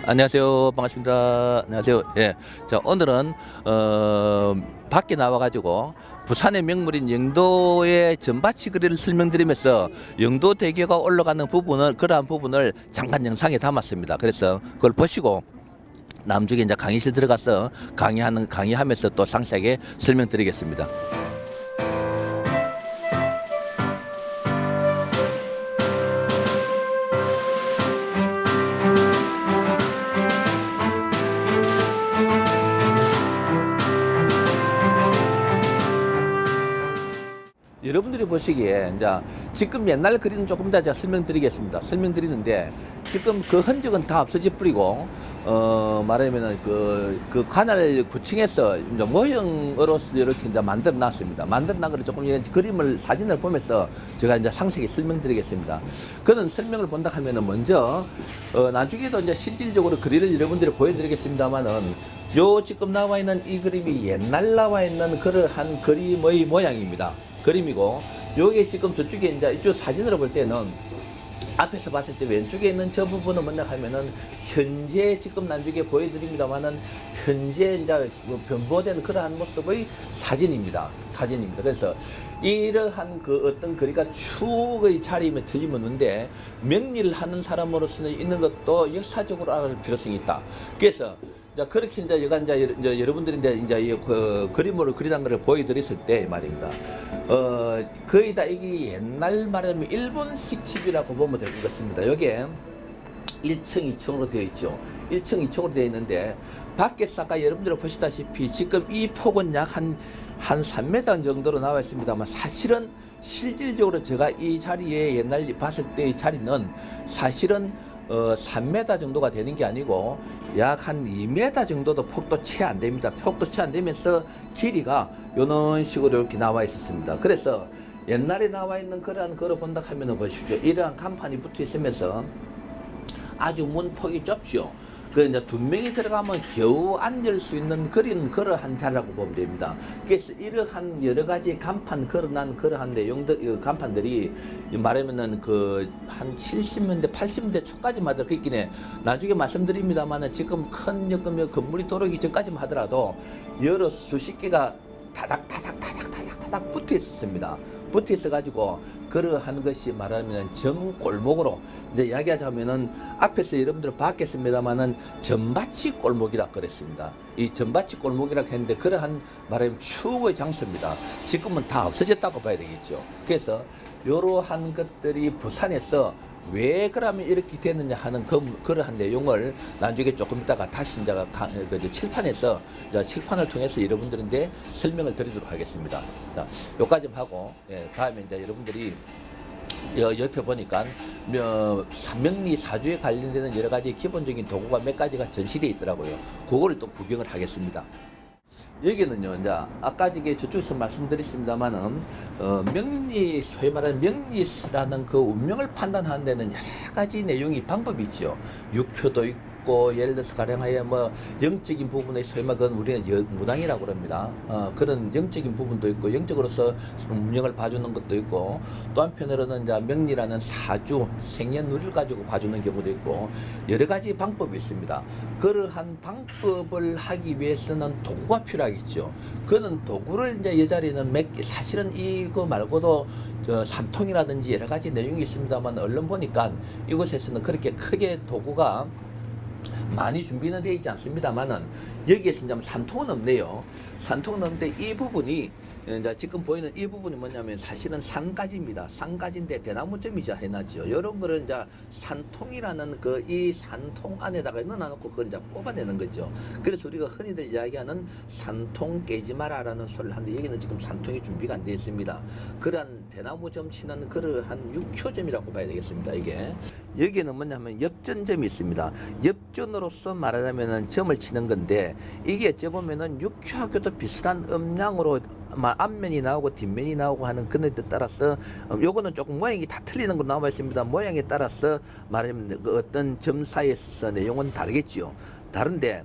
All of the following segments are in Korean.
안녕하세요. 반갑습니다. 안녕하세요. 예. 자, 오늘은, 밖에 나와가지고 부산의 명물인 영도의 전바치 거리를 설명드리면서 영도대교가 올라가는 부분을, 그러한 부분을 잠깐 영상에 담았습니다. 그래서 그걸 보시고 남쪽에 이제 강의실 들어가서 강의하면서 또 상세하게 설명드리겠습니다. 여러분들이 보시기에 이제 지금 옛날 그림은 조금 이따 제가 설명드리는데 지금 그 흔적은 다 없어져 버리고 말하면은 그 관할 구층에서 이제 모형으로서 이렇게 이제 만들어 놨습니다. 만들어 놨 거를 조금 그림을 사진을 보면서 제가 이제 상세히 설명드리겠습니다. 그런 설명을 본다 하면은 먼저 나중에도 이제 실질적으로 그림을 여러분들이 보여드리겠습니다만은 요 지금 나와 있는 이 그림이 옛날 나와 있는 그러한 그림의 모양입니다. 그림이고, 요게 지금 저쪽에 이제 이쪽 사진으로 볼 때는 앞에서 봤을 때 왼쪽에 있는 저 부분은 뭐냐 하면은 현재 지금 나중에 보여드립니다만은 현재 이제 변보된 그러한 모습의 사진입니다. 그래서 이러한 그 어떤 거리가 추억의 자리임에 틀림없는데 명리를 하는 사람으로서는 있는 것도 역사적으로 알아볼 필요성이 있다. 그래서 그렇게 이제 여러분들이 이제 그 그림으로 그리는 것을 보여드렸을 때 말입니다. 거의 다 이게 옛날 말하면 일본식 집이라고 보면 될 것 같습니다. 여기에 1층, 2층으로 되어 있죠. 1층, 2층으로 되어 있는데 밖에서 아까 여러분들이 보시다시피 지금 이 폭은 약 한 3m 정도로 나와 있습니다만 사실은 실질적으로 제가 이 자리에 옛날 봤을 때의 자리는 사실은 3m 정도가 되는 게 아니고 약 한 2m 정도도 폭도 채 안 됩니다. 폭도 채 안 되면서 길이가 이런 식으로 이렇게 나와 있었습니다. 그래서 옛날에 나와 있는 그러한 거를 본다 하면 보십시오. 이러한 간판이 붙어 있으면서 아주 문폭이 좁죠. 그 이제 두 명이 들어가면 겨우 앉을 수 있는 그러한 자리라고 보면 됩니다. 그래서 이러한 여러 가지 간판 걸어난 그러한 내용들, 간판들이 말하면은 그 한 70년대, 80년대 초까지만 하더라도 있긴 해. 나중에 말씀드립니다만은 지금 큰 건물이 들어오기 전까지만 하더라도 여러 수십 개가 타닥 붙어 있었습니다. 붙어 있어가지고 그러한 것이 말하면 정골목으로 이제 이야기하자면은 앞에서 여러분들 봤겠습니다만은 전바치 골목이라 그랬습니다. 이 전바치 골목이라고 했는데 그러한 말하면 추억의 장소입니다. 지금은 다 없어졌다고 봐야 되겠죠. 그래서 이러한 것들이 부산에서 왜 그러면 이렇게 됐느냐 하는 그러한 내용을 나중에 조금 있다가 다시 이제 칠판에서 칠판을 통해서 여러분들인데 설명을 드리도록 하겠습니다. 자, 요까지 하고 다음에 이제 여러분들이 옆에 보니까 명리 사주에 관련되는 여러 가지 기본적인 도구가 몇 가지가 전시되어 있더라고요. 그거를 또 구경을 하겠습니다. 여기는요, 이제 아까 저쪽에서 말씀드렸습니다만은 명리, 소위 말하는 명리라는 그 운명을 판단하는 데는 여러 가지 내용이 방법이 있죠. 육효도 있고 예를 들어서 가령하여 뭐 영적인 부분의 소위 말하는 우리는 무당이라고 그럽니다. 그런 영적인 부분도 있고 영적으로서 운명을 봐주는 것도 있고 또 한편으로는 이제 명리라는 사주 생년월일 가지고 봐주는 경우도 있고 여러 가지 방법이 있습니다. 그러한 방법을 하기 위해서는 도구가 필요하겠죠. 그런 도구를 이제 이 자리는 사실은 이거 말고도 산통이라든지 여러 가지 내용이 있습니다만 얼른 보니까 이곳에서는 그렇게 크게 도구가 많이 준비는 되어 있지 않습니다만은 여기에서 이제 산통은 없네요. 산통은 없는데 이 부분이 이제 지금 보이는 이 부분이 뭐냐면 사실은 산가지입니다. 산가지인데 대나무점이자 해놨죠. 이런 거를 이제 산통이라는 그 이 산통 안에다가 넣어놓고 그걸 이제 뽑아내는 거죠. 그래서 우리가 흔히들 이야기하는 산통 깨지 마라라는 소리를 하는데 여기는 지금 산통이 준비가 안 되어 있습니다. 그러한 대나무점 치는 그러한 육효점이라고 봐야 되겠습니다. 이게 여기는 뭐냐면 엽전점이 있습니다. 엽전으로서 말하자면은 점을 치는 건데 이게 어찌 보면은 육효하고도 비슷한 음량으로 앞면이 나오고 뒷면이 나오고 하는 그런 데 따라서 요거는 조금 모양이 다 틀리는 거 나와 있습니다. 모양에 따라서 말하면 그 어떤 점 사이에서 내용은 다르겠지요. 다른데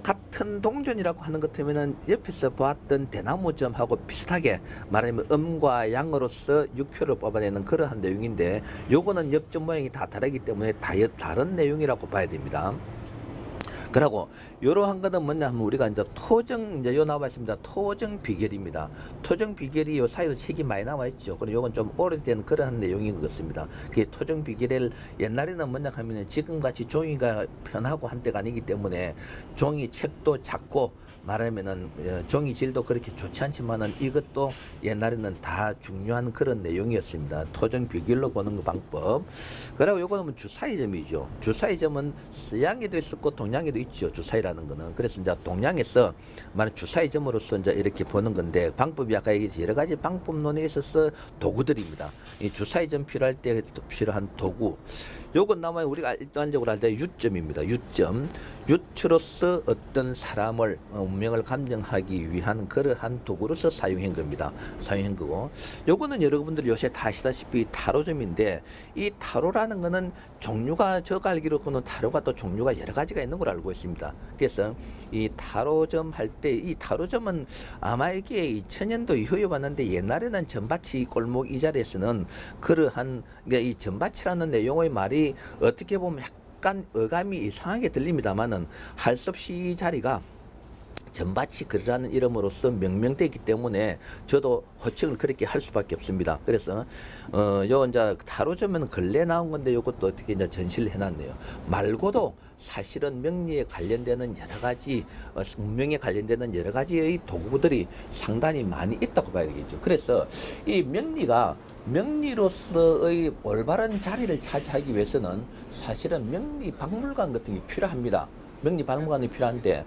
같은 동전이라고 하는 것 같으면은 옆에서 보았던 대나무점하고 비슷하게 말하면 음과 양으로서 육효를 뽑아내는 그러한 내용인데 요거는 엽전 모양이 다 다르기 때문에 다른 내용이라고 봐야 됩니다. 그러고 이러한 거는 뭐냐 하면 우리가 이제 토정 이제 요 나와 있습니다. 토정 비결입니다. 토정 비결이 요 사이도 책이 많이 나와 있죠. 그럼 요건 좀 오래된 그러한 내용인 것 같습니다. 그 토정 비결을 옛날에는 뭐냐 하면은 지금 같이 종이가 편하고 한때가 아니기 때문에 종이 책도 작고 말하면은 종이 질도 그렇게 좋지 않지만은 이것도 옛날에는 다 중요한 그런 내용이었습니다. 토정 비결로 보는 그 방법. 그리고 요거는 뭐 주사위점이죠. 주사위점은 서양에도 있었고 동양에도 있죠. 주사위라는 거는. 그래서 이제 동양에서 말한 주사위점으로서 이제 이렇게 보는 건데 방법이 아까 얘기했지 여러 가지 방법론에 있어서 도구들입니다. 이 주사위점 필요할 때 필요한 도구. 요건 나와요. 우리가 일반적으로 할 때 유점입니다. 유점. 유추로서 어떤 사람을 운명을 감정하기 위한 그러한 도구로서 사용한 겁니다. 사용한 거고. 요거는 여러분들이 요새 다 아시다시피 타로점인데 이 타로라는 거는 종류가 제가 알기로는 타로가 또 종류가 여러 가지가 있는 걸 알고 있습니다. 그래서 이 타로점 할 때 이 타로점은 아마 이게 2000년도 이후에 왔는데 옛날에는 전바치 골목 이 자리에서는 그러한 이 전바치라는 내용의 말이 어떻게 보면 약간 어감이 이상하게 들립니다만은 할 수 없이 이 자리가 전바치 거리라는 이름으로서 명명되기 때문에 저도 호칭을 그렇게 할 수밖에 없습니다. 그래서 요 이제 타로점은 근래 나온 건데 요것도 어떻게 이제 전시를 해놨네요. 말고도 사실은 명리에 관련되는 여러 가지 운명에 관련되는 여러 가지의 도구들이 상당히 많이 있다고 봐야 되겠죠. 그래서 이 명리로서의 올바른 자리를 차지하기 위해서는 사실은 명리 박물관 같은 게 필요합니다. 명리 박물관이 필요한데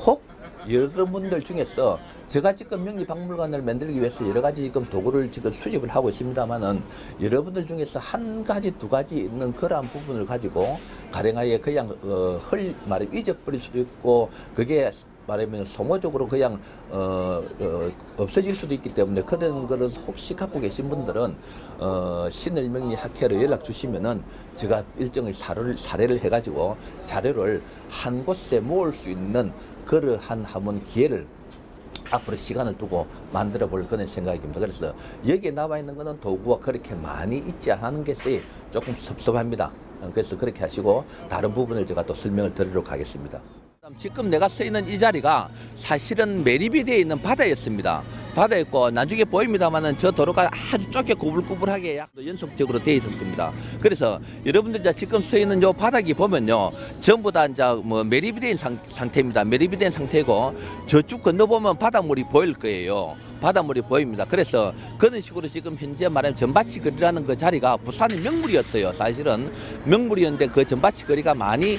혹 여러분들 중에서 제가 지금 명리 박물관을 만들기 위해서 여러 가지 지금 도구를 지금 수집을 하고 있습니다만은 여러분들 중에서 한 가지 두 가지 있는 그러한 부분을 가지고 가령하여 그냥 말하면 잊어버릴 수도 있고 그게 말하면 소모적으로 그냥 없어질 수도 있기 때문에 그런 거를 혹시 갖고 계신 분들은 신을명리 학회로 연락 주시면은 제가 일정의 사례를 해가지고 자료를 한 곳에 모을 수 있는 그러한 한번 기회를 앞으로 시간을 두고 만들어 볼 그런 생각입니다. 그래서 여기에 나와 있는 거는 도구가 그렇게 많이 있지 않은 것이 조금 섭섭합니다. 그래서 그렇게 하시고 다른 부분을 제가 또 설명을 드리도록 하겠습니다. 지금 내가 서 있는 이 자리가 사실은 매립이 되어 있는 바다였습니다. 바다였고 나중에 보입니다만은 저 도로가 아주 좁게 구불구불하게 연속적으로 되어 있었습니다. 그래서 여러분들 지금 서 있는 요 바닥이 보면요 전부 다 이제 뭐 매립이 된 상태입니다. 매립이 된 상태고 저쪽 건너보면 바닷물이 보일 거예요. 바닷물이 보입니다. 그래서 그런 식으로 지금 현재 말하면 전바치 거리라는 그 자리가 부산의 명물이었어요. 사실은 명물이었는데 그 전바치 거리가 많이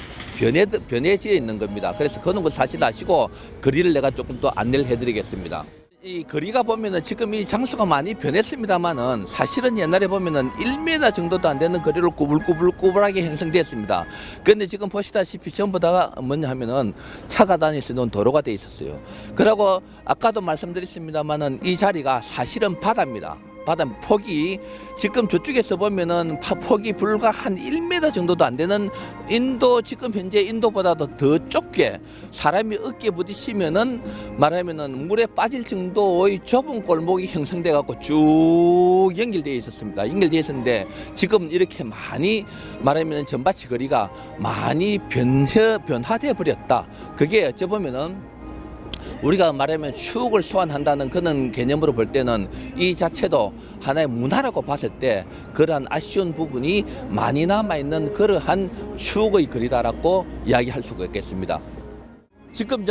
변해져 있는 겁니다. 그래서 그런 거 사실 아시고 거리를 내가 조금 더 안내를 해드리겠습니다. 이 거리가 보면은 지금 이 장소가 많이 변했습니다만은 사실은 옛날에 보면은 1m 정도도 안 되는 거리로 꾸불꾸불꾸불하게 형성됐습니다. 그런데 지금 보시다시피 전부 다가 뭐냐 하면은 차가 다닐 수 있는 도로가 돼 있었어요. 그리고 아까도 말씀드렸습니다만은 이 자리가 사실은 바다입니다. 바다 폭이 지금 저쪽에서 보면은 폭이 불과 한 1m 정도도 안 되는 지금 현재 인도보다도 더 좁게 사람이 어깨 부딪히면은 말하면은 물에 빠질 정도의 좁은 골목이 형성돼 갖고 쭉 연결되어 있었습니다. 연결되어 있었는데 지금 이렇게 많이 말하면 전바치 거리가 많이 변화돼 버렸다. 그게 어찌 보면은 우리가 말하면 추억을 소환한다는 그런 개념으로 볼 때는 이 자체도 하나의 문화라고 봤을 때 그러한 아쉬운 부분이 많이 남아있는 그러한 추억의 거리다라고 이야기할 수가 있겠습니다. 지금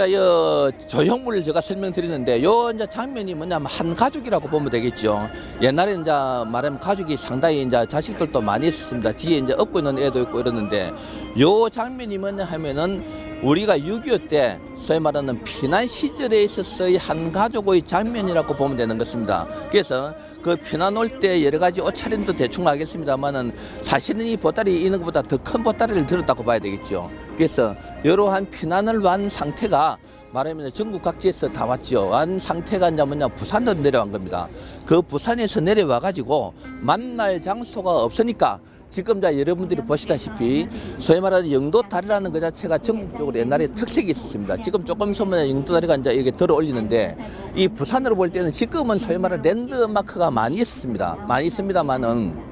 조형물을 제가 설명드리는데 요 이제 장면이 뭐냐면 한 가족이라고 보면 되겠죠. 옛날에 이제 말하면 가족이 상당히 이제 자식들도 많이 있었습니다. 뒤에 이제 업고 있는 애도 있고 이러는데 요 장면이 뭐냐 하면은 우리가 6.25 때 소위 말하는 피난 시절에 있었어의 한 가족의 장면이라고 보면 되는 것입니다. 그래서 그 피난 올 때 여러 가지 옷차림도 대충 알겠습니다만은 사실은 이 보따리 있는 것보다 더 큰 보따리를 들었다고 봐야 되겠죠. 그래서 이러한 피난을 완 상태가 말하면 전국 각지에서 다 왔죠. 완 상태가 이제 부산으로 내려간 겁니다. 그 부산에서 내려와 가지고 만날 장소가 없으니까 지금 여러분들이 보시다시피 소위 말하는 영도다리라는 그 자체가 전국적으로 옛날에 특색이 있었습니다. 지금 조금 있으면 영도다리가 이제 이게 들어 올리는데 이 부산으로 볼 때는 지금은 소위 말하는 랜드마크가 많이 있습니다. 많이 있습니다만은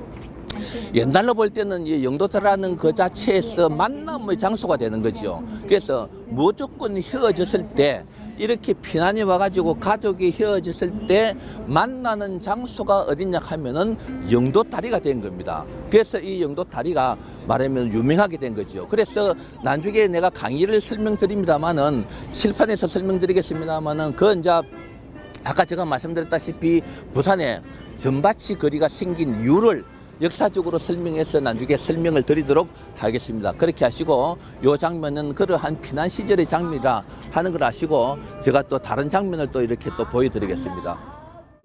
옛날로 볼 때는 이 영도다라는 그 자체에서 만남의 장소가 되는 거죠. 그래서 무조건 헤어졌을 때 이렇게 피난이 와가지고 가족이 헤어졌을 때 만나는 장소가 어디냐 하면은 영도다리가 된 겁니다. 그래서 이 영도다리가 말하면 유명하게 된 거죠. 그래서 나중에 내가 강의를 설명드립니다만은 실판에서 설명드리겠습니다만은 그 이제 아까 제가 말씀드렸다시피 부산에 전바치 거리가 생긴 이유를 역사적으로 설명해서 나중에 설명을 드리도록 하겠습니다. 그렇게 하시고 이 장면은 그러한 피난 시절의 장면이라 하는 걸 아시고 제가 또 다른 장면을 또 이렇게 또 보여드리겠습니다.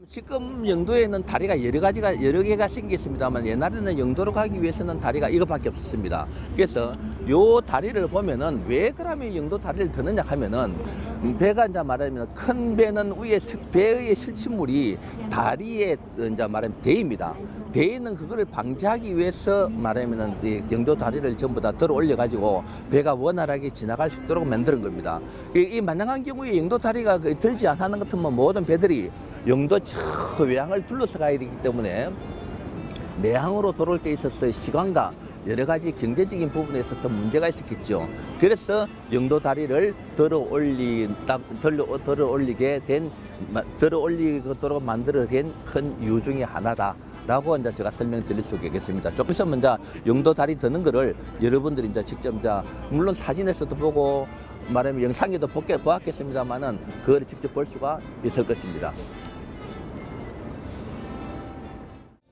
지금 영도에는 다리가 여러 개가 생겼습니다만 옛날에는 영도로 가기 위해서는 다리가 이것밖에 없었습니다. 그래서 요 다리를 보면은 왜 그러면 영도 다리를 드느냐 하면은 배가 이제 말하면 큰 배는 위에 배의 실친물이 다리에 이제 말하면 대입니다. 대에는 그거를 방지하기 위해서 말하면은 이 영도 다리를 전부 다 들어 올려 가지고 배가 원활하게 지나갈 수 있도록 만드는 겁니다. 이 만약한 경우에 영도 다리가 들지 않는 것 같으면 모든 배들이 영도 저 외항을 둘러서 가야 되기 때문에 내항으로 돌아올 때 있어서 시간과 여러 가지 경제적인 부분에 있어서 문제가 있었겠죠. 그래서 영도 다리를 들어 올리도록 만들어낸 큰 이유 중에 하나다라고 이제 제가 설명드릴 수 있겠습니다. 조금 있으면 이제 영도 다리 드는 거를 여러분들이 이제 직접 이제 물론 사진에서도 보고 말하면 영상에도 보았겠습니다만은 그걸 직접 볼 수가 있을 것입니다.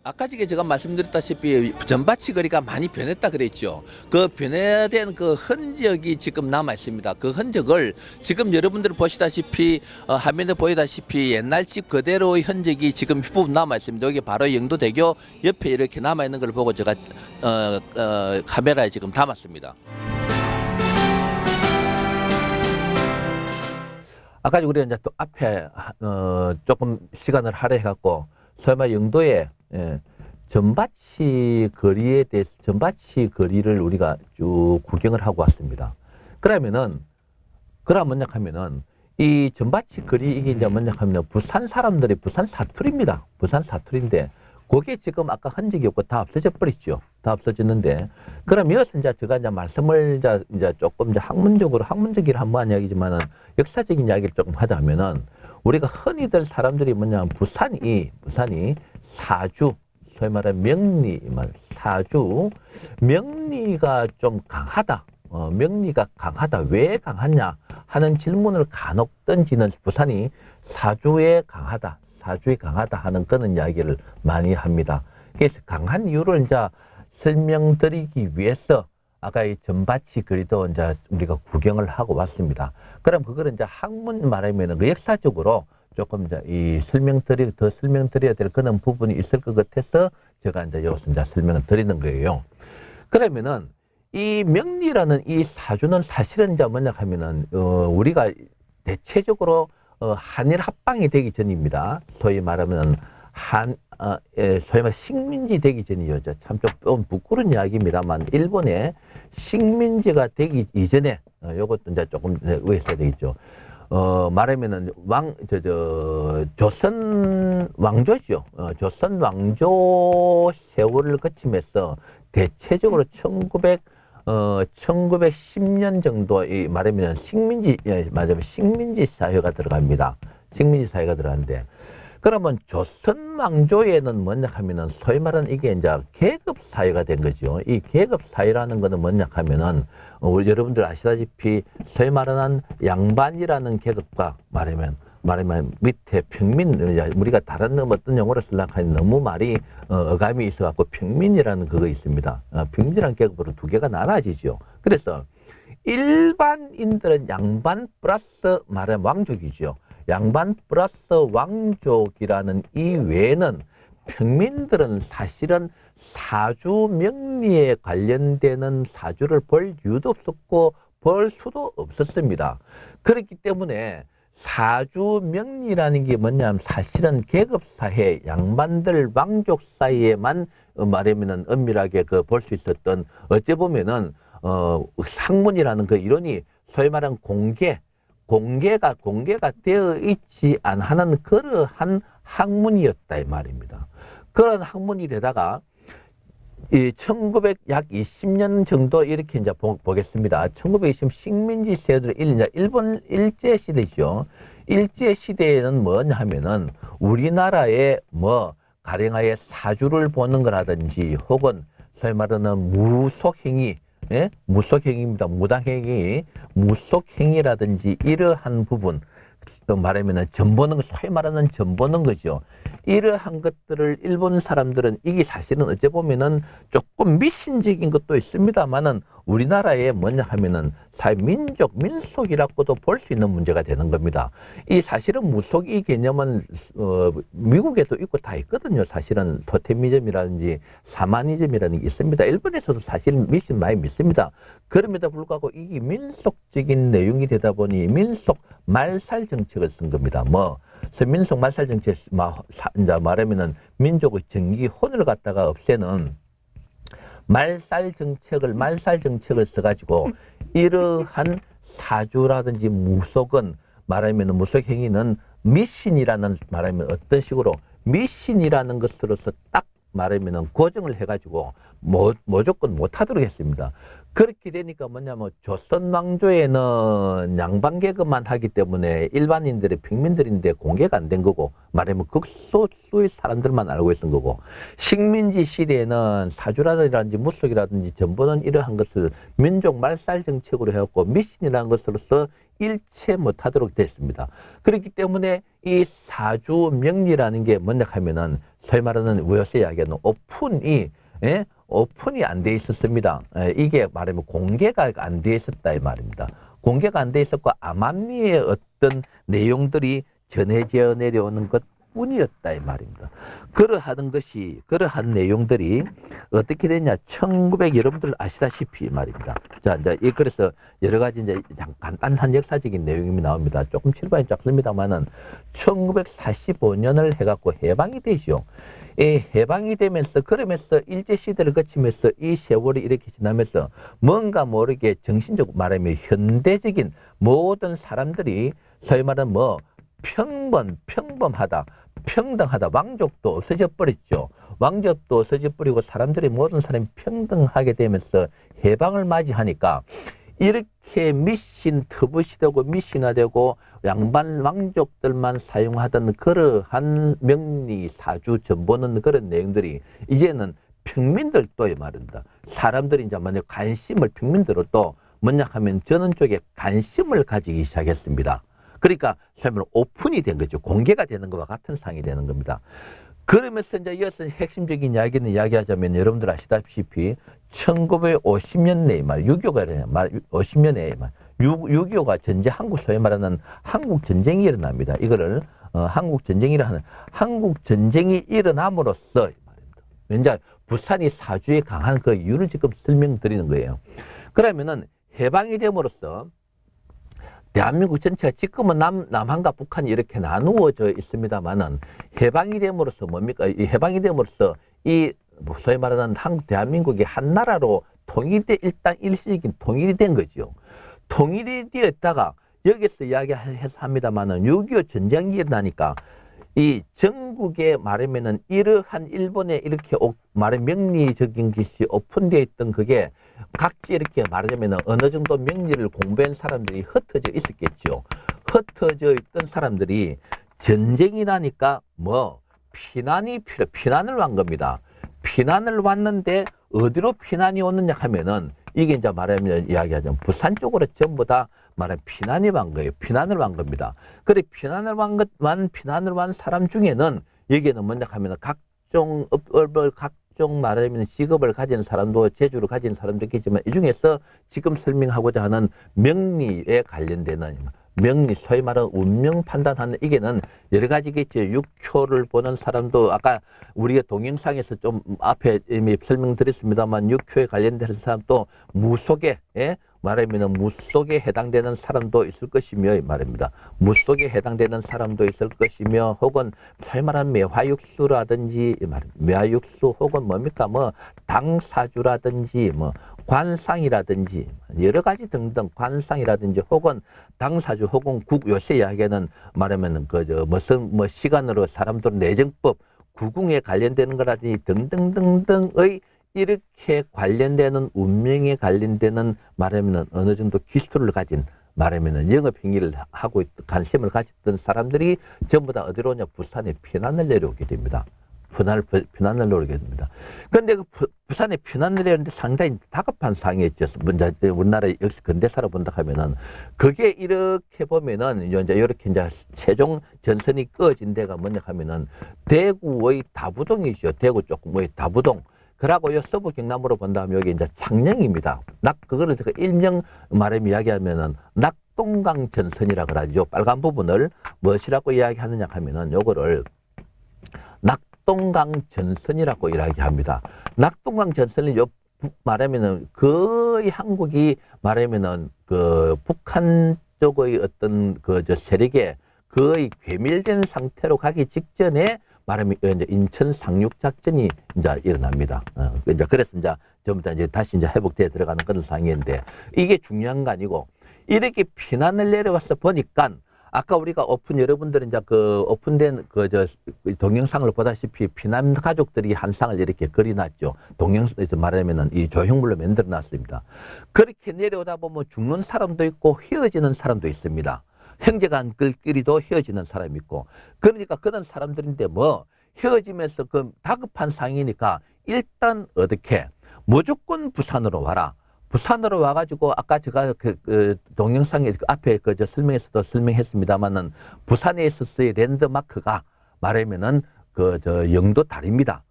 아까 전에 제가 말씀드렸다시피 전바치 거리가 많이 변했다 그랬죠. 그 변화된 그 흔적이 지금 남아 있습니다. 그 흔적을 지금 여러분들 보시다시피 화면에 보이다시피 옛날 집 그대로의 흔적이 지금 부분 남아 있습니다. 여기 바로 영도대교 옆에 이렇게 남아 있는 걸 보고 제가 카메라에 지금 담았습니다. 아까 우리가 이제 또 앞에 조금 시간을 할애해 갖고 설마 영도에 전바치 거리에 대해서 전바치 거리를 우리가 쭉 구경을 하고 왔습니다. 그러면 뭐냐 하면은 이 전바치 거리 이게 이제 뭐냐 하면 부산 사람들이 부산 사투리입니다. 부산 사투리인데 그게 지금 아까 흔적이 없고 다 없어져 버렸죠. 다 없어졌는데 그럼 이것은 이제 제가 이제 말씀을 이제 조금 이제 학문적으로 한번 이야기지만은 역사적인 이야기를 조금 하자면은 우리가 흔히들 사람들이 뭐냐 부산이 사주, 소위 말하는 명리가 좀 강하다. 명리가 강하다. 왜 강하냐 하는 질문을 간혹 던지는 부산이 사주에 강하다 하는 그런 이야기를 많이 합니다. 그래서 강한 이유를 이제 설명드리기 위해서 아까 이 전바치 거리도 이제 우리가 구경을 하고 왔습니다. 그럼 그거를 이제 학문 말하면 그 역사적으로 조금 이제 더 설명드려야 될 그런 부분이 있을 것 같아서 제가 이제 여기서 이제 설명을 드리는 거예요. 그러면은 이 명리라는 이 사주는 사실은 이제 뭐냐 하면은 우리가 대체적으로 한일 합방이 되기 전입니다. 소위 말하면 소위 말 식민지 되기 전이죠. 참 좀 부끄러운 이야기입니다만 일본의 식민지가 되기 이전에 요것도 이제 조금 의했어야 되겠죠. 말하면은 조선 왕조죠. 조선 왕조 세월을 거치면서 대체적으로 1910년 정도 말하면 식민지 사회가 들어갑니다. 식민지 사회가 들어가는데 그러면 조선 왕조에는 뭐냐 하면은 소위 말하는 이게 이제 계급 사회가 된 거죠. 이 계급 사회라는 거는 뭐냐 하면은 여러분들 아시다시피 소위 말하는 양반이라는 계급과 말하면 밑에 평민, 우리가 다른 어떤 용어로 쓰려고 하면 너무 말이 어감이 있어갖고 평민이라는 그거 있습니다. 평민이라는 계급으로 두 개가 나눠지죠. 그래서 일반인들은 양반 플러스 말하면 왕족이죠. 양반 플러스 왕족이라는 이 외에는 평민들은 사실은 사주 명리에 관련되는 사주를 볼 이유도 없었고 볼 수도 없었습니다. 그렇기 때문에 사주 명리라는 게 뭐냐면 사실은 계급사회 양반들 왕족 사이에만 말하면은 엄밀하게 볼 수 있었던 어찌 보면은 학문이라는 그 이론이 소위 말하는 공개가 되어 있지 않은 그러한 학문이었다 이 말입니다. 그런 학문이 되다가 이 1900약 20년 정도 이렇게 이제 보겠습니다. 1920 식민지 시대로 이제 일본 일제 시대죠. 일제 시대에는 뭐냐 하면은 우리나라의 뭐 가령하여 사주를 보는 거라든지 혹은 소위 말하는 무속행위, 예? 무속행위입니다. 무당행위, 무속행위라든지 이러한 부분, 또 말하면은 전보는 거, 소위 말하는 전보는 거죠. 이러한 것들을 일본 사람들은 이게 사실은 어째 보면은 조금 미신적인 것도 있습니다만은 우리나라에 뭐냐 하면은 민족, 민속이라고도 볼 수 있는 문제가 되는 겁니다. 이 사실은 무속 이 개념은 미국에도 있고 다 있거든요. 사실은 토테미즘이라든지 사마니즘이라는 게 있습니다. 일본에서도 사실은 미신 많이 믿습니다. 그럼에도 불구하고 이게 민속적인 내용이 되다 보니 민속 말살 정책을 쓴 겁니다. 뭐 민속 말살 정책 이제 말하면은 민족의 정기혼을 갖다가 없애는 말살 정책을 써가지고 이러한 사주라든지 무속은 말하면 무속 행위는 미신이라는 말하면 어떤 식으로 미신이라는 것으로서 딱 말하면 고정을 해가지고 무조건 못하도록 했습니다. 그렇게 되니까 뭐냐면 조선 왕조에는 양반계급만 하기 때문에 일반인들의 평민들인데 공개가 안 된 거고 말하면 극소수의 사람들만 알고 있는 거고 식민지 시대에는 사주라든지 무속이라든지 전부는 이러한 것을 민족 말살 정책으로 해왔고 미신이라는 것으로서 일체 못하도록 됐습니다. 그렇기 때문에 이 사주 명리라는 게 뭐냐 하면은 소위 말하는 요새 이야기하는 오픈이 안 돼 있었습니다. 이게 말하면 공개가 안 돼 있었다 이 말입니다. 공개가 안 돼 있었고 암암리의 어떤 내용들이 전해져 내려오는 것 뿐이었다 이 말입니다. 그러한 내용들이 어떻게 됐냐? 1900 여러분들 아시다시피 말입니다. 자, 이제 그래서 여러 가지 이제 간단한 역사적인 내용이 나옵니다. 조금 칠판이 작습니다만은 1945년을 해갖고 해방이 되죠. 이 해방이 되면서 그러면서 일제 시대를 거치면서 이 세월이 이렇게 지나면서 뭔가 모르게 정신적으로 말하면 현대적인 모든 사람들이 소위 말하는 뭐 평범하다, 평등하다, 왕족도 없어져 버렸죠. 왕족도 없어져 버리고 사람들이 모든 사람이 평등하게 되면서 해방을 맞이하니까 이렇게 미신 터부시되고 미신화되고 양반 왕족들만 사용하던 그러한 명리, 사주, 전보는 그런 내용들이 이제는 평민들도 말입니다. 사람들이 이제 만약 관심을 평민들로 또 뭐냐 하면 저는 쪽에 관심을 가지기 시작했습니다. 그러니까 설명 오픈이 된 거죠. 공개가 되는 것과 같은 상이 되는 겁니다. 그러면서 이제 이어서 핵심적인 이야기는 이야기하자면 여러분들 아시다시피 1950년대 말 6.25가 말 50년에 말 6.25가 한국 소위 말하는 한국 전쟁이 일어납니다. 이거를 한국 전쟁이라 하는 한국 전쟁이 일어남으로써 이제 부산이 사주에 강한 그 이유를 지금 설명드리는 거예요. 그러면은 해방이 됨으로써 대한민국 전체가 지금은 남한과 북한이 이렇게 나누어져 있습니다만은 해방이 됨으로써 뭡니까? 이 해방이 됨으로써 이 소위 말하는 대한민국이 한 나라로 일단 일시적인 통일이 된 거죠. 통일이 되었다가 여기서 이야기해서 합니다만은 6.25 전쟁이 일어나니까 이 전국에 말하면은 이러한 일본에 이렇게 말하면 명리적인 것이 오픈되어 있던 그게 각지 이렇게 말하자면 어느 정도 명리를 공부한 사람들이 흩어져 있었겠죠. 흩어져 있던 사람들이 전쟁이 나니까 피난을 왔 겁니다. 피난을 왔는데 어디로 피난이 오느냐 하면은 이게 이제 말하면 이야기하자면 부산 쪽으로 전부 다 말하면 피난이 왔 거예요. 피난을 왔 겁니다. 그래 피난을 완 사람 중에는 여기에는 뭐냐 하면은 각종 말하면 직업을 가진 사람도 재주를 가진 사람도 있겠지만 이 중에서 지금 설명하고자 하는 명리에 관련되는 명리, 소위 말하는 운명 판단하는 이게는 여러 가지겠죠. 육효를 보는 사람도 아까 우리가 동영상에서 좀 앞에 이미 설명드렸습니다만 육효에 관련된 사람도 무속에 말하면 무속에 해당되는 사람도 있을 것이며 말입니다. 무속에 해당되는 사람도 있을 것이며 혹은 소위 말하는 매화육수라든지 매화육수 혹은 뭡니까 당사주라든지 관상이라든지 여러 가지 등등 관상이라든지 혹은 당사주 혹은 요새 이야기하는 말하면 무슨 시간으로 사람들 내정법 구궁에 관련되는 거라든지 등등등등의 이렇게 관련되는 운명에 관련되는 말하면은 어느 정도 기술을 가진 말하면은 영업 행위를 하고 관심을 가졌던 사람들이 전부 다 어디로 오냐 부산에 피난을 내려오게 됩니다. 피난을 내려오게 됩니다. 그런데 그 부산에 피난을 내려오는데 상당히 다급한 상황이었죠. 우리나라 역시 근대사로 본다 하면은 그게 이렇게 보면은 이제 이렇게 이제 최종 전선이 꺼진 데가 뭐냐 하면은 대구의 다부동이죠. 대구 조금의 다부동. 그러고 요 서부 경남으로 본다면 여기 이제 창녕입니다. 그거를 제가 일명 말하면 이야기하면은 낙동강 전선이라 그러죠. 빨간 부분을 무엇이라고 이야기하느냐 하면은 요거를 낙동강 전선이라고 이야기합니다. 낙동강 전선을 말하면은 거의 한국이 말하면은 그 북한 쪽의 어떤 그 세력에 거의 괴멸된 상태로 가기 직전에 말하면 이제 인천 상륙 작전이 이제 일어납니다. 이제 그래서 이제 전부 다 이제 다시 이제 회복되어 들어가는 그런 상황인데 이게 중요한 거 아니고 이렇게 피난을 내려와서 보니까 아까 우리가 여러분들은 이제 그 오픈된 동영상을 보다시피 피난 가족들이 한 쌍을 이렇게 그려놨죠. 동영상에서 말하면은 이 조형물로 만들어 놨습니다. 그렇게 내려오다 보면 죽는 사람도 있고 헤어지는 사람도 있습니다. 형제간끼리도 헤어지는 사람이 있고 그러니까 그런 사람들인데 뭐 헤어지면서 그 다급한 상황이니까 일단 어떻게 무조건 부산으로 와라. 부산으로 와가지고 아까 제가 그 동영상에 앞에 저 설명에서도 설명했습니다만은 부산에 있었어의 랜드마크가 말하면은 영도 다리입니다.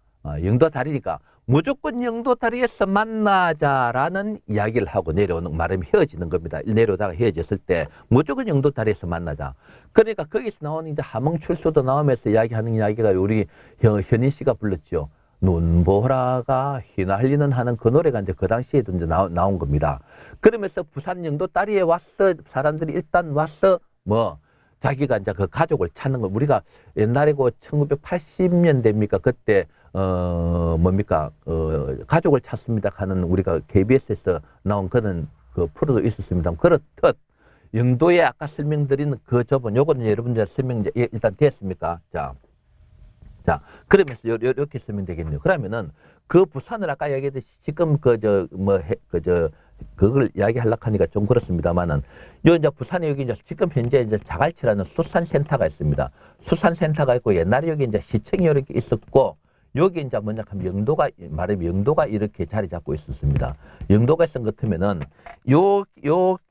영도 다리니까 무조건 영도 다리에서 만나자라는 이야기를 하고 내려오는 말하면 헤어지는 겁니다. 내려오다가 헤어졌을 때 무조건 영도 다리에서 만나자. 그러니까 거기서 나오는 이제 함흥출소도 나오면서 이야기하는 이야기가 우리 현인 씨가 불렀죠. 눈보라가 휘날리는 하는 그 노래가 이제 그 당시에도 이제 나온 겁니다. 그러면서 부산 영도 다리에 왔어 사람들이 일단 왔어 뭐 자기가 이제 그 가족을 찾는 거 우리가 옛날에 그 1980년대입니까 그때 뭡니까 가족을 찾습니다 하는 우리가 KBS에서 나온 그런 그 프로도 있었습니다. 그렇듯 영도에 아까 설명드린 그 저번 요거는 여러분들 설명 일단 됐습니까? 자, 그러면서 이렇게 쓰면 되겠네요. 그러면은 그 부산을 아까 이야기했듯이 지금 그걸 이야기하려고 하니까 좀 그렇습니다만은 요 이제 부산에 여기 이제 지금 현재 이제 자갈치라는 수산센터가 있습니다. 수산센터가 있고 옛날에 여기 이제 시청이 이렇게 있었고 여기 이제 뭐냐 하면 영도가 이렇게 자리 잡고 있었습니다. 영도가 있은 것 같으면은 요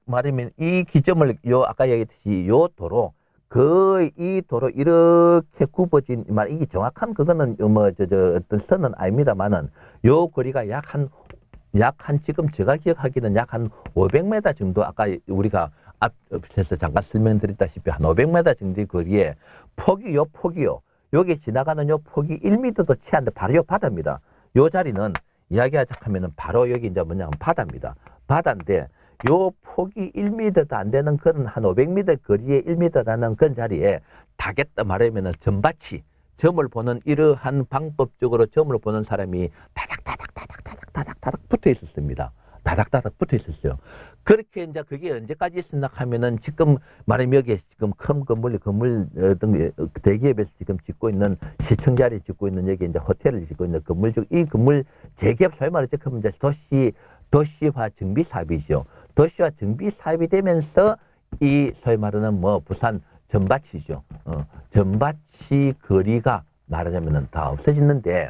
말하면 이 기점을 아까 얘기했듯이 요 도로 거의 이 도로 이렇게 굽어진 이게 정확한 그거는 어떤 선은 아닙니다만은 요 거리가 약 한 지금 제가 기억하기는 약 한 500m 정도 아까 우리가 앞에서 잠깐 설명드렸다시피 한 500m 정도의 거리에 폭이요. 여기 지나가는 요 폭이 1m도 채 안 돼. 바로 요 바다입니다. 요 자리는 이야기하자면은 바로 여기 이제 뭐냐면 바다입니다. 바다인데 요 폭이 1m도 안 되는 그런 한 500m 거리에 1m 나는 그런 자리에 타겟다 말하면은 점밭이 점을 보는 이러한 방법적으로 점을 보는 사람이 다닥다닥 붙어 있었습니다. 다닥다닥 붙어 있었어요. 그렇게 이제 그게 언제까지 있었나 하면은 지금 말하면 여기에 지금 큰 건물 어떤 대기업에서 지금 짓고 있는 시청 자리 짓고 있는 여기 이제 호텔을 짓고 있는 건물 중 이 건물 재개업 소위 말해서 이제 도시화 정비 사업이죠. 도시화 정비 사업이 되면서 이 소위 말하는 부산 전밭이죠. 전밭이 거리가 말하자면은 다 없어지는데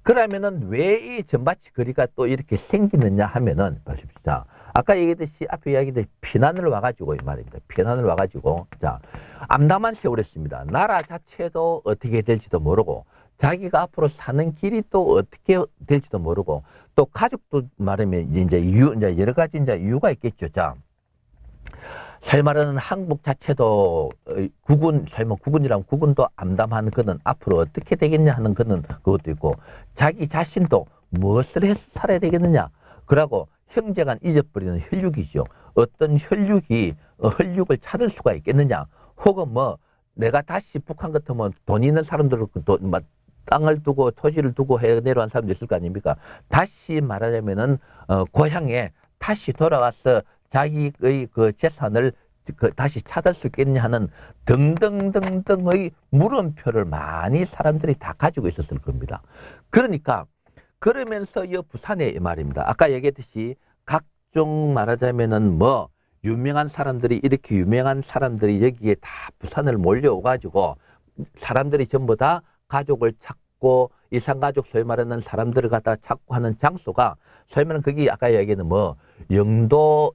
그러면은 왜 이 전밭이 거리가 또 이렇게 생기느냐 하면은 보십시오. 아까 얘기했듯이 앞에 이야기했듯이 피난을 와가지고 이 말입니다. 피난을 와가지고 자 암담한 세월했습니다. 나라 자체도 어떻게 될지도 모르고 자기가 앞으로 사는 길이 또 어떻게 될지도 모르고 또 가족도 말하면 이제 여러 가지 이제 이유가 있겠죠. 자, 소위 말하는 한국 자체도 국군이랑 국군도 암담한 그는 앞으로 어떻게 되겠냐 하는 그는 그것도 있고 자기 자신도 무엇을 해서 살아야 되겠느냐. 그러고 형제간 잊어버리는 혈육이죠. 어떤 혈육을 찾을 수가 있겠느냐. 혹은 내가 다시 북한 같으면 돈 있는 사람들을 땅을 두고 토지를 두고 해 내려온 사람도 있을 거 아닙니까? 다시 말하자면은 고향에 다시 돌아와서 자기의 그 재산을 다시 찾을 수 있겠냐 하는 등등등등의 물음표를 많이 사람들이 다 가지고 있었을 겁니다. 그러니까 그러면서 이 부산에 말입니다. 아까 얘기했듯이 각종 말하자면은 뭐 유명한 사람들이 이렇게 유명한 사람들이 여기에 다 부산을 몰려오가지고 사람들이 전부 다 가족을 찾고 이산가족 소위 말하는 사람들을 갖다 찾고 하는 장소가 소위 말하는 거기 아까 얘기는 뭐 영도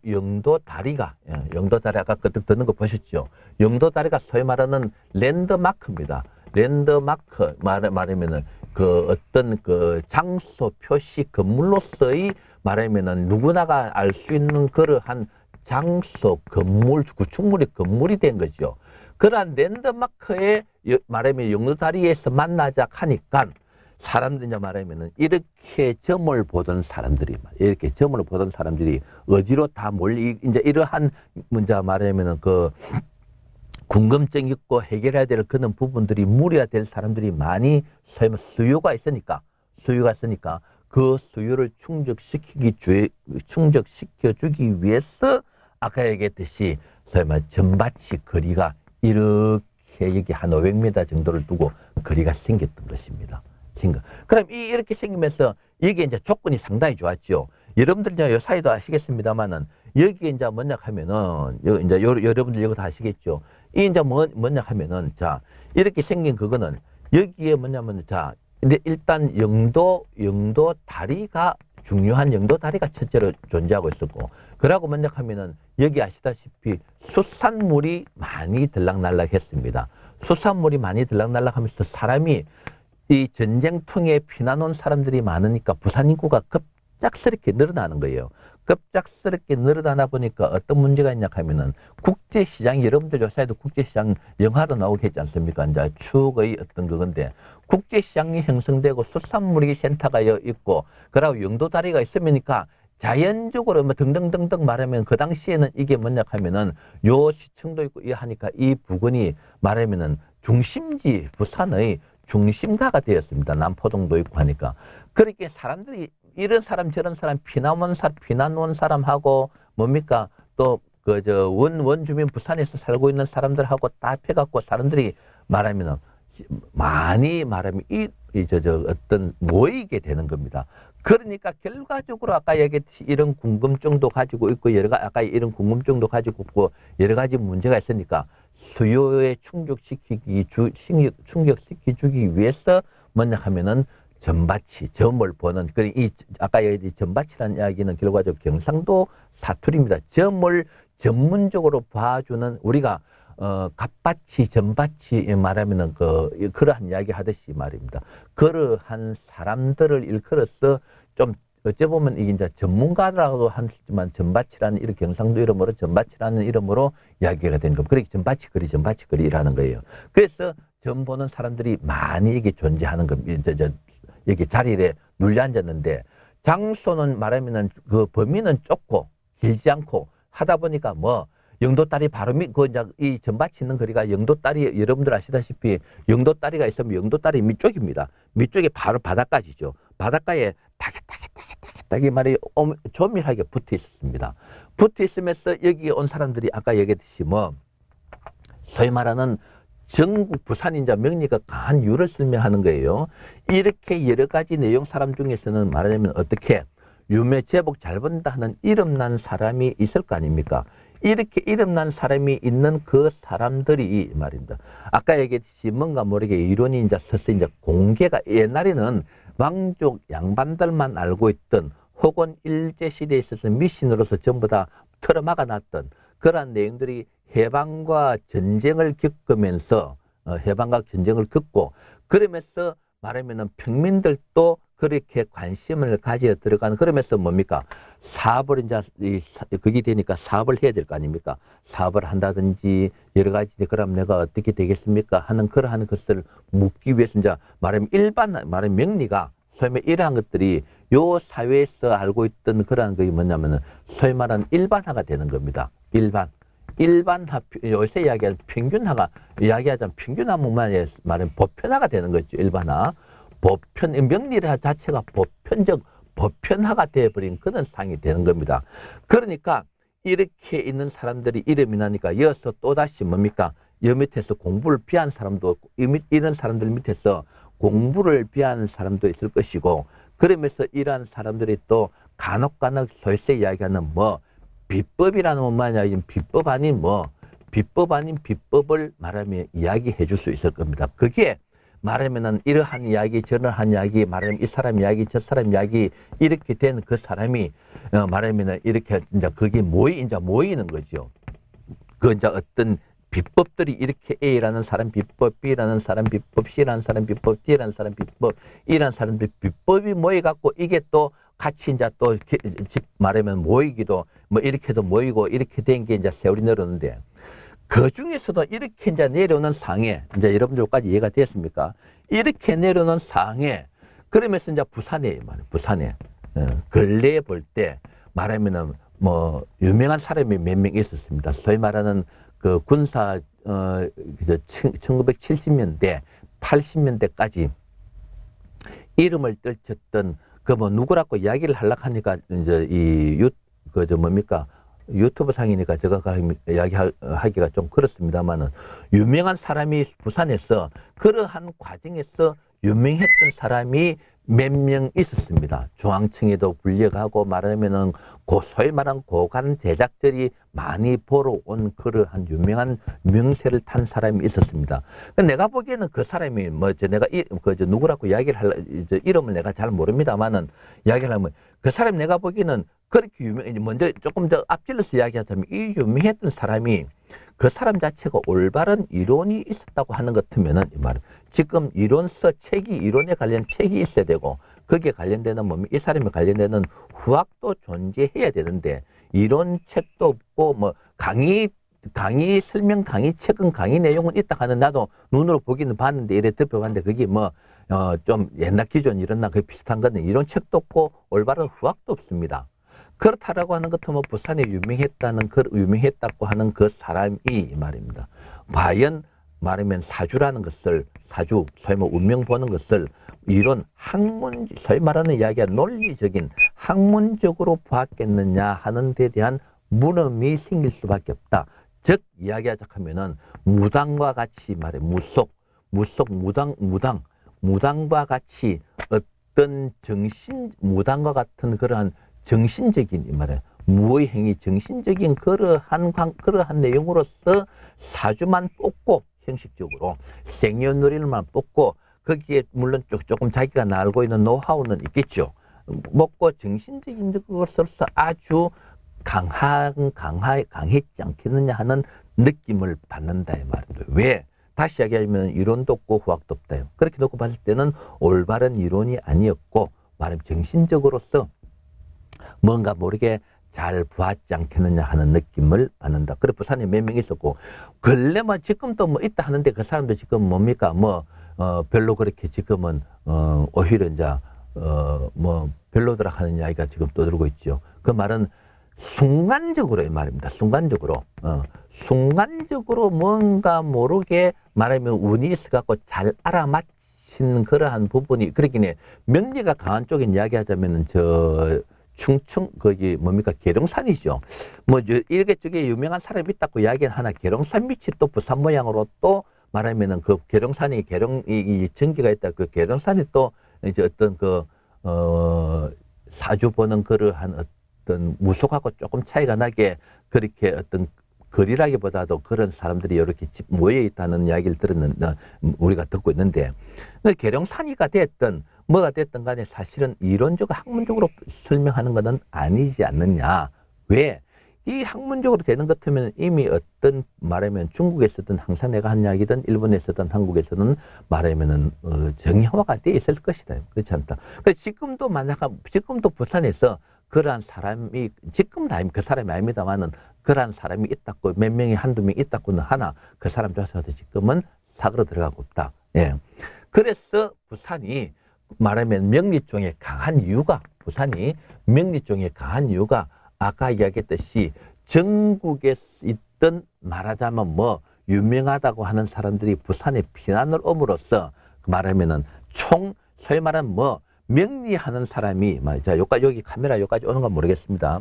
다리가 영도 다리 아까 그때 듣는 거 보셨죠? 영도 다리가 소위 말하는 랜드마크입니다. 랜드마크 말하면은 그 어떤 그 장소 표시 건물로서의 말하면은 누구나가 알 수 있는 그러한 장소 건물 구축물이 건물이 된 거죠. 그러한 랜드마크에 말하면 영도다리에서 만나자 하니까 사람들이 이제 말하면은 이렇게 점을 보던 사람들이 어디로 다 몰리 이제 이러한 문제 말하면은 그 궁금증 있고 해결해야 될 그런 부분들이 물어야 될 사람들이 많이 수요가 있으니까 그 수요를 충족시켜주기 위해서 아까 얘기했듯이 설마 전밭이 거리가 이렇게 여기 한 500m 정도를 두고 거리가 생겼던 것입니다. 그럼 이렇게 생기면서 이게 이제 조건이 상당히 좋았죠. 여러분들 이제 요 사이도 아시겠습니다만은 여기에 이제 뭐냐 하면은 이제 여러분들 이거 다 아시겠죠. 이 이제 뭐냐 하면은 자 이렇게 생긴 그거는 여기에 뭐냐면 자 근데 일단 영도 다리가 중요한 영도 다리가 첫째로 존재하고 있었고 그러고 뭐냐 하면은 여기 아시다시피 수산물이 많이 들락날락했습니다. 수산물이 많이 들락날락하면서 사람이 이 전쟁통에 피난 온 사람들이 많으니까 부산 인구가 급작스럽게 늘어나는 거예요. 급작스럽게 늘어나다 보니까 어떤 문제가 있냐 하면은 국제시장, 여러분들 요새에도 국제시장 영화도 나오게 했지 않습니까? 이제 추억의 어떤 그건데 국제시장이 형성되고 수산물이 센터가 있고 그러고 영도다리가 있으니까 자연적으로 뭐 등등등등 말하면 그 당시에는 이게 뭐냐 하면은 요 시청도 있고 이 하니까 이 부근이 말하면은 중심지 부산의 중심가가 되었습니다. 남포동도 있고 하니까. 그렇게 사람들이 이런 사람 저런 사람 피난 온 사람하고 뭡니까 또 그 저 원주민 부산에서 살고 있는 사람들하고 다 해갖고 사람들이 말하면은 많이 말하면 어떤 모이게 되는 겁니다. 그러니까 결과적으로 아까 얘기했듯이 이런 궁금증도 가지고 있고 아까 이런 궁금증도 가지고 있고 여러 가지 문제가 있으니까 수요에 충족시키기 주기 위해서 뭐냐 하면은 점을 보는 이 아까 얘기했듯이 점밭이라는 이야기는 결과적으로 경상도 사투리입니다. 점을 전문적으로 봐주는 우리가 갓밭이 점밭이 말하면은 그러한 이야기 하듯이 말입니다. 그러한 사람들을 일컬어서 좀 어째 보면 이게 이제 전문가라고도 하지만 점밭이라는 이런 경상도 이름으로 점밭이라는 이름으로 이야기가 된 겁니다. 그렇게 점밭이 거리라는 거예요. 그래서 점 보는 사람들이 많이 이게 존재하는 겁니다. 여기 자리에 눌려 앉았는데 장소는 말하면은 그 범위는 좁고 길지 않고 하다 보니까 뭐 영도다리 바로 이 전밭이 있는 거리가 영도다리 여러분들 아시다시피 영도다리가 있으면 영도다리 밑쪽입니다. 밑쪽에 바로 바닷가지죠. 바닷가에 타게 말이 조밀하게 붙어 있었습니다. 붙어 있으면서 여기 온 사람들이 아까 얘기했듯이 뭐 소위 말하는 전국 부산인자 명리가 강한 이유를 설명하는 거예요. 이렇게 여러 가지 내용 사람 중에서는 말하자면 어떻게 제복 잘 본다 하는 이름난 사람이 있을 거 아닙니까? 이렇게 이름난 사람이 있는 그 사람들이 말입니다. 아까 얘기했듯이 뭔가 모르게 이론이 이제 서서 이제 공개가 옛날에는 왕족 양반들만 알고 있던 혹은 일제시대에 있어서 미신으로서 전부 다 틀어막아 놨던 그러한 내용들이 해방과 전쟁을 겪으면서 겪고 그러면서 말하면은 평민들도 그렇게 관심을 가져 들어가는 그러면서 뭡니까 사업을 이제 그게 되니까 사업을 해야 될 거 아닙니까? 사업을 한다든지 여러 가지 그럼 내가 어떻게 되겠습니까? 하는 그러한 것을 묻기 위해서 이제 말하면 명리가 소위 말해 이러한 것들이 요 사회에서 알고 있던 그러한 것이 뭐냐면은 소위 말하는 일반화가 되는 겁니다. 일반화, 요새 이야기하는 이야기하자면 평균화만 말하면 보편화가 되는 거죠. 일반화. 명리 자체가 보편화가 되어버린 그런 상이 되는 겁니다. 그러니까 이렇게 있는 사람들이 이름이 나니까 이어서 또다시 뭡니까? 여 밑에서 공부를 비한 사람도 이런 사람들 밑에서 공부를 비하는 사람도 있을 것이고 그러면서 이러한 사람들이 또 간혹 설세 이야기하는 뭐 비법이라는 건 뭐냐, 비법 아닌 비법 아닌 비법을 말하면 이야기해 줄 수 있을 겁니다. 그게 말하면은 이러한 이야기, 저러한 이야기, 말하면 이 사람 이야기, 저 사람 이야기 이렇게 된 그 사람이 말하면은 이렇게 이제 그게 모이는 거죠. 그 이제 어떤 비법들이 이렇게 A라는 사람 비법, B라는 사람 비법, C라는 사람 비법, D라는 사람 비법, E라는 사람들 비법이 모여갖고 이게 또 같이 이제 또 말하면 모이기도 뭐 이렇게도 모이고 이렇게 된 게 이제 세월이 늘었는데 그 중에서도 이렇게 이제 내려오는 상에 이제 여러분들까지 이해가 됐습니까? 이렇게 내려오는 상에 그러면서 이제 부산에 근래에 볼 때 말하면은 뭐 유명한 사람이 몇 명 있었습니다. 소위 말하는 그 군사 1970년대 80년대까지 이름을 떨쳤던 그 뭐 누구라고 이야기를 하려고 하니까 이제 유튜브 상이니까 제가 이야기하기가 좀 그렇습니다만은 유명한 사람이 부산에서 그러한 과정에서 유명했던 사람이 몇 명 있었습니다. 중앙청에도 불려가고 말하면은 소위 말하는 고관 제작들이 많이 보러 온 그러한 유명한 명세를 탄 사람이 있었습니다. 내가 보기에는 그 사람이 내가 누구라고 이야기를 이름을 내가 잘 모릅니다만은 이야기를 하면 그 사람 내가 보기에는 그렇게 먼저 조금 더 앞질러서 이야기하자면 이 유명했던 사람이 그 사람 자체가 올바른 이론이 있었다고 하는 것 같으면은 이 말은 지금 이론에 관련 책이 있어야 되고 거기에 관련되는 이 사람에 관련되는 후학도 존재해야 되는데 이론 책도 없고 뭐 설명 강의 책은 강의 내용은 있다 하는 나도 눈으로 보기는 봤는데 이래 덮여봤는데 그게 좀 옛날 기존 이런 그 비슷한 건데 이런 책도 없고 올바른 후학도 없습니다. 그렇다라고 하는 것은 부산에 유명했다고 하는 그 사람이 이 말입니다. 과연 말하면 사주라는 것을 소위 운명 보는 것을 이런 소위 말하는 이야기가 논리적인 학문적으로 보았겠느냐 하는 데 대한 물음이 생길 수밖에 없다. 즉 이야기하자면은 무당과 같이 무당과 같이 어떤 무당과 같은 그러한 정신적인 이 말이에요. 무의 행위, 정신적인 그러한 내용으로서 사주만 뽑고 형식적으로 생년월일만 뽑고 거기에 물론 조금 자기가 알고 있는 노하우는 있겠죠. 먹고 정신적인 것으로서 아주 강했지 않겠느냐 하는 느낌을 받는다 이 말입니다. 왜? 다시 이야기하면 이론도 없고 후학도 없다. 그렇게 놓고 봤을 때는 올바른 이론이 아니었고 말하면 정신적으로서 뭔가 모르게 잘 보았지 않겠느냐 하는 느낌을 받는다. 그래 부산에 몇 명 있었고 근래만 지금도 있다 하는데 그 사람도 지금 뭡니까 별로 그렇게 지금은 오히려 이제 별로더라 하는 이야기가 지금 떠들고 있죠. 그 말은 순간적으로 이 말입니다. 순간적으로 뭔가 모르게 말하면 운이 있어갖고 잘 알아맞힌 그러한 부분이 그렇긴 해. 명리가 강한 쪽에 이야기하자면은 충청 거기 계룡산이죠. 이렇게 저게 유명한 사람이 있다고 이야기는 하나 계룡산 밑이 또 부산 모양으로 또 말하면은 그 계룡산이 이 전기가 있다. 그 계룡산이 또 이제 어떤 사주 보는 그러한 어떤 무속하고 조금 차이가 나게 그렇게 어떤 거리라기보다도 그런 사람들이 이렇게 모여 있다는 이야기를 우리가 듣고 있는데 계룡산이가 됐든 뭐가 됐든 간에 사실은 이론적으로 학문적으로 설명하는 것은 아니지 않느냐. 왜? 이 학문적으로 되는 것 같으면 이미 어떤 말하면 중국에서든 항상 내가 한 이야기든 일본에서든 한국에서는 말하면은 정형화가 돼 있을 것이다. 그렇지 않다. 지금도 지금도 부산에서 그러한 사람이 지금도 그 사람이 아닙니다만은 그러한 사람이 있다고 몇 명이 한두 명 있다고는 하나 그 사람 조사도 지금은 사고로 들어가고 있다. 예. 그래서 부산이 말하면 명리종에 강한 이유가 아까 이야기했듯이 전국에 있던 말하자면 유명하다고 하는 사람들이 부산에 피난을 옴으로써 말하면은 소위 말하면 명리하는 사람이 여기 카메라 여기까지 오는 건 모르겠습니다.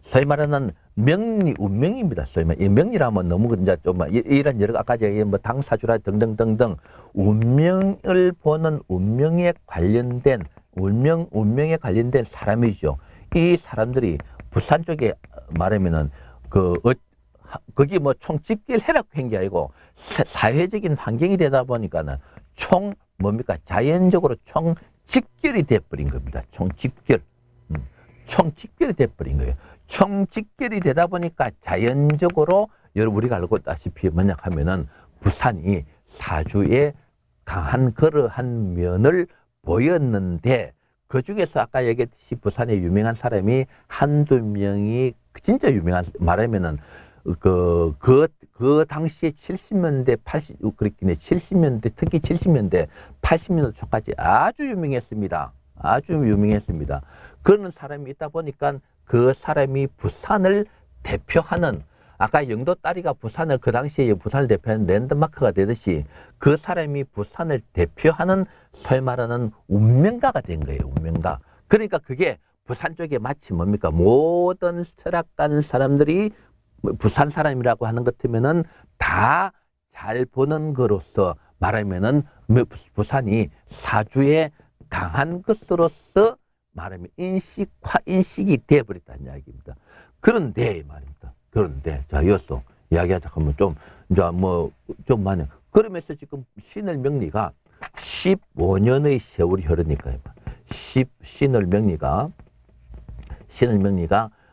소위 말하는 운명입니다. 소위 말 이 명리라면 너무 이제 좀 이런 여러 아까 당사주라 등등등등 운명을 보는 운명에 관련된 운명에 관련된 사람이죠. 이 사람들이 부산 쪽에 말하면은 거기 뭐 총집결 해라고 한 게 아니고 사회적인 환경이 되다 보니까는 뭡니까? 자연적으로 총집결이 돼버린 겁니다. 총집결. 총집결이 돼버린 거예요. 총집결이 되다 보니까 자연적으로 여러분 우리가 알고 있다시피 뭐냐 하면은 부산이 사주에 강한 그러한 면을 보였는데 그 중에서 아까 얘기했듯이 부산에 유명한 사람이 한두 명이 진짜 유명한 말하면은 그 당시에 70년대, 70년대, 특히 70년대, 80년대 초까지 아주 유명했습니다. 아주 유명했습니다. 그런 사람이 있다 보니까 그 사람이 부산을 대표하는 아까 영도 딸이가 부산을 그 당시에 부산을 대표하는 랜드마크가 되듯이 그 사람이 부산을 대표하는 소위 말하는 운명가가 된 거예요. 운명가. 그러니까 그게 부산 쪽에 마치 뭡니까? 모든 철학관 사람들이 부산 사람이라고 하는 것 같으면은 다 잘 보는 거로서 말하면은 부산이 사주에 강한 것으로서 말하면 인식이 되어버렸다는 이야기입니다. 그런데 말입니다. 그런데 자 여기서 이야기하자 하면 좀 많이 그러면서 지금 신을 명리가 15년의 세월이 흐르니까요. 신을 명리가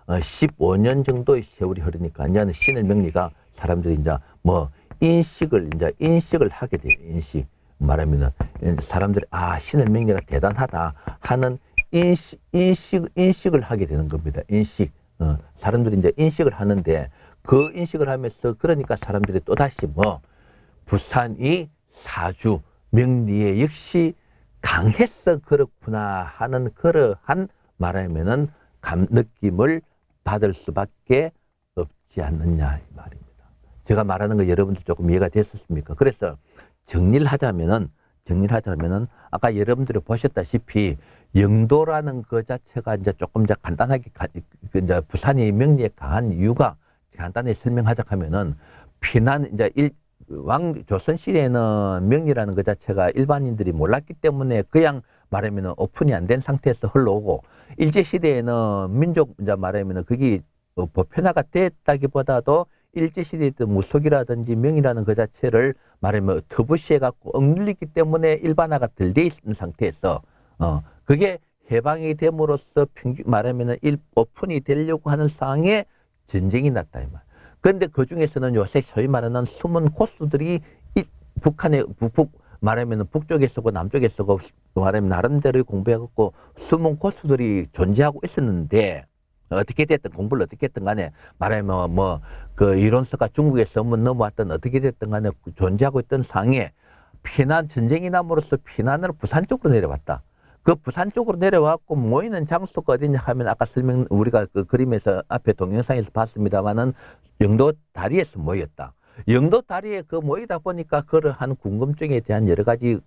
15년 정도의 세월이 흐르니까 이제는 신을 명리가 사람들이 이제 인식을 하게 돼요. 인식 말하면은 사람들이 신을 명리가 대단하다 하는 인식을 하게 되는 겁니다. 인식. 사람들이 이제 인식을 하는데 그 인식을 하면서 그러니까 사람들이 또다시 부산이 사주 명리에 역시 강해서 그렇구나 하는 그러한 말하면은 느낌을 받을 수밖에 없지 않느냐 이 말입니다. 제가 말하는 거 여러분들 조금 이해가 됐었습니까? 그래서 정리를 하자면은 아까 여러분들이 보셨다시피 영도라는 그 자체가 이제 조금 이제 간단하게 이제 부산이 명리에 강한 이유가 간단히 설명하자 하면은 조선 시대에는 명리라는 그 자체가 일반인들이 몰랐기 때문에 그냥 말하면은 오픈이 안 된 상태에서 흘러오고 일제 시대에는 민족 이제 말하면은 그게 보편화가 됐다기보다도 일제 시대에 무속이라든지 명이라는 그 자체를 말하면 터부시해 갖고 억눌리기 때문에 일반화가 덜 돼 있는 상태에서 그게 해방이 됨으로써 말하면은 오픈이 되려고 하는 상황에 전쟁이 났다 이 말. 그런데 그 중에서는 요새 소위 말하는 숨은 고수들이 북한의 말하면 북쪽에 쓰고 남쪽에 쓰고 말하면 나름대로 공부해갖고 숨은 고수들이 존재하고 있었는데 어떻게 됐든 공부를 어떻게 했든 간에 말하면 그 이론서가 중국에서 넘어왔던 어떻게 됐든 간에 존재하고 있던 상에 전쟁이 남으로써 피난을 부산 쪽으로 내려왔다. 그 부산 쪽으로 내려왔고 모이는 장소가 어디냐 하면 아까 우리가 그 그림에서 앞에 동영상에서 봤습니다만은 영도 다리에서 모였다. 영도 다리에 모이다 보니까 그러한 궁금증에 대한 여러 가지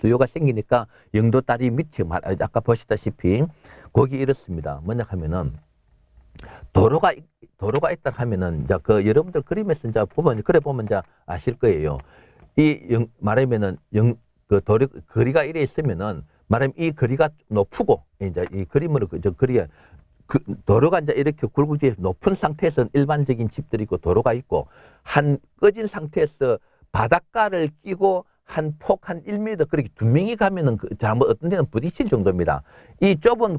수요가 생기니까 영도 다리 밑에 아까 보시다시피 거기 이렇습니다. 뭐냐 하면은 도로가 있다 하면은 이제 여러분들 그림에서 이제 보면 이제 아실 거예요. 말하면은 거리가 이래 있으면은 말하면 이 거리가 높고 이제 이 그림으로 거리에 도로가 이제 이렇게 굴곡지에 높은 상태에서 일반적인 집들이 있고 도로가 있고 꺼진 상태에서 바닷가를 끼고 폭 한 1m 그렇게 두 명이 가면은 어떤 데는 부딪힐 정도입니다. 이 좁은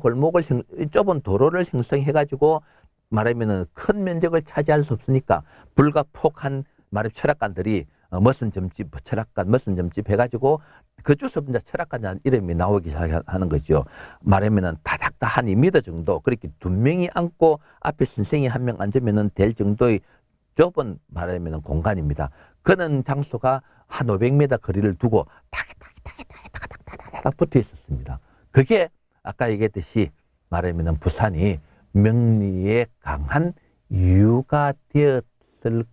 좁은 도로를 형성해 가지고 말하면은 큰 면적을 차지할 수 없으니까 불과 폭 한 철학관들이 머슴 점집 해가지고 그쪽에서 이제 철학관 이름이 나오기 시작하는 거죠. 말하면은 다닥다 한 2m 정도 그렇게 두 명이 앉고 앞에 선생이 한 명 앉으면은 될 정도의 좁은 말하면은 공간입니다. 그런 장소가 한 500m 거리를 두고 딱 붙어 있었습니다. 그게 아까 얘기했듯이 말하면은 부산이 명리에 강한 이유가 되었을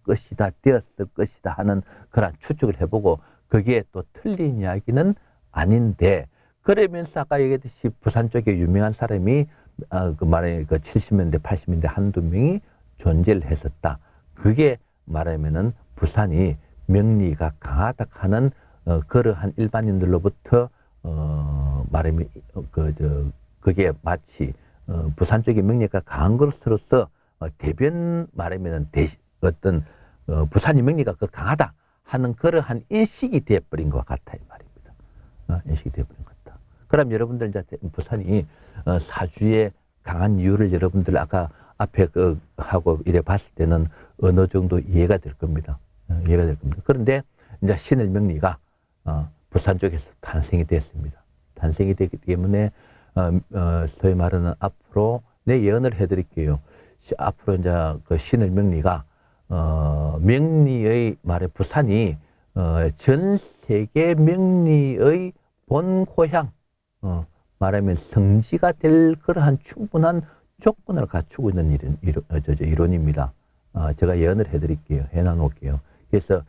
것이다 하는 그런 추측을 해보고 거기에 또 틀린 이야기는 아닌데 그러면서 아까 얘기했듯이 부산 쪽에 유명한 사람이 그 70년대 80년대 한두 명이 존재를 했었다. 그게 말하면은 부산이 명리가 강하다 하는 그러한 일반인들로부터 말하면 그게 마치 부산 쪽의 명리가 강한 것으로서 대변 말하면 어떤 부산의 명리가 그 강하다 하는 그러한 인식이 되어버린 것 같아 이 말입니다. 인식이 되어버린 것 같다. 그럼 여러분들 이제 부산이 사주에 강한 이유를 여러분들 아까 앞에 하고 이래 봤을 때는 어느 정도 이해가 될 겁니다. 이해가 될 겁니다. 그런데 이제 신의 명리가 부산 쪽에서 탄생이 됐습니다. 탄생이 되기 때문에 소위 말하는 앞으로 내 예언을 해드릴게요. 앞으로 이제 그 신의 명리가 명리의 말에 부산이 전 세계 명리의 본 고향 말하면 성지가 될 그러한 충분한 조건을 갖추고 있는 이론입니다. 제가 예언을 해드릴게요. 해놔놓을게요. 그래서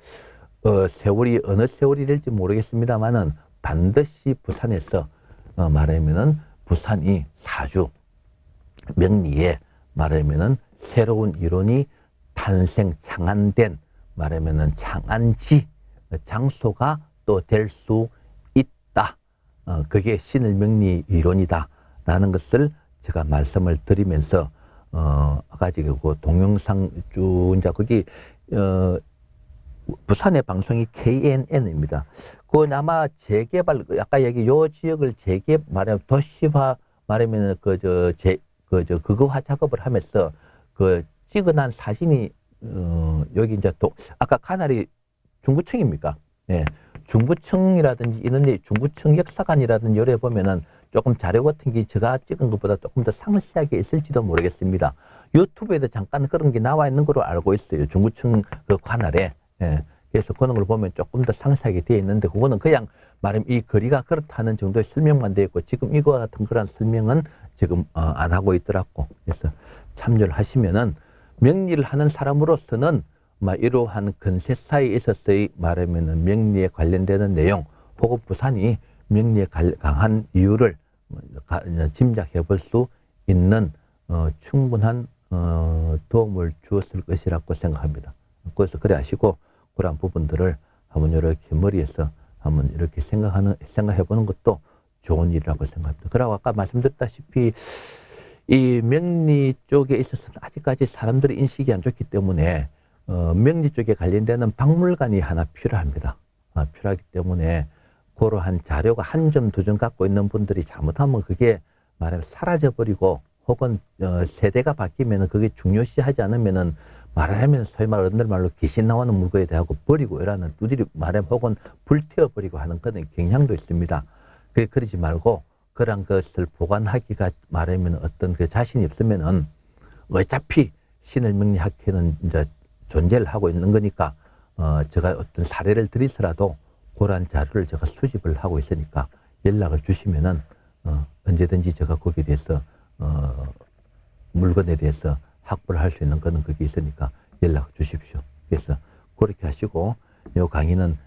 세월이 어느 세월이 될지 모르겠습니다만은 반드시 부산에서 말하면은 부산이 사주 명리에 말하면은 새로운 이론이 창안된 말하면은 창안지 장소가 또 될 수 있다. 그게 신의 명리 이론이다라는 것을 제가 말씀을 드리면서 아까 지금 그 동영상 쭉 이제 거기 부산의 방송이 KNN입니다. 그 아마 재개발 아까 여기 요 지역을 말하면 도시화 말하면 그거화 작업을 하면서 그 찍어난 사진이 여기 이제 또 아까 카나리 중구청입니까? 예. 중구청이라든지 이런 데 중구청 역사관이라든지 요래 보면은 조금 자료 같은 게 제가 찍은 것보다 조금 더 상세하게 있을지도 모르겠습니다. 유튜브에도 잠깐 그런 게 나와 있는 걸로 알고 있어요. 중구청 그 관할에. 예. 그래서 그런 걸 보면 조금 더 상세하게 되어 있는데 그거는 그냥 말하면 이 거리가 그렇다는 정도의 설명만 되어 있고 지금 이거 같은 그런 설명은 지금 안 하고 있더라고. 그래서 참조를 하시면은 명리를 하는 사람으로서는 이러한 근세사에 있어서의 말하면은 명리에 관련되는 내용 혹은 부산이 명리에 강한 이유를 짐작해 볼 수 있는 충분한 도움을 주었을 것이라고 생각합니다. 그래서 그래 하시고 그런 부분들을 한번 이렇게 머리에서 한번 이렇게 생각해 보는 것도 좋은 일이라고 생각합니다. 그리고 아까 말씀드렸다시피 이 명리 쪽에 있어서는 아직까지 사람들의 인식이 안 좋기 때문에 명리 쪽에 관련되는 박물관이 하나 필요합니다. 필요하기 때문에 그러한 자료가 한 점, 두 점 갖고 있는 분들이 잘못하면 그게 말하면 사라져버리고 혹은 세대가 바뀌면 그게 중요시하지 않으면은 말하면 소위 말 어른들 말로 귀신 나오는 물건에 대하고 버리고 이러는 두드리 말하면 혹은 불태워버리고 하는 그런 경향도 있습니다. 그러지 말고 그런 것을 보관하기가 말하면 어떤 그 자신이 없으면은 어차피 신을 명리학회는 이제 존재를 하고 있는 거니까 제가 어떤 사례를 드리더라도 그러한 자료를 제가 수집을 하고 있으니까 연락을 주시면은 언제든지 제가 거기에 대해서 물건에 대해서 확보를 할 수 있는 거는 그게 있으니까 연락 주십시오. 그래서 그렇게 하시고 이 강의는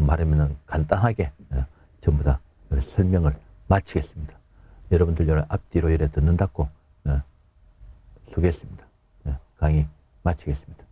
말하면은 간단하게 전부 다 설명을 마치겠습니다. 여러분들 앞뒤로 이래 듣는다고 수고했습니다. 강의 마치겠습니다.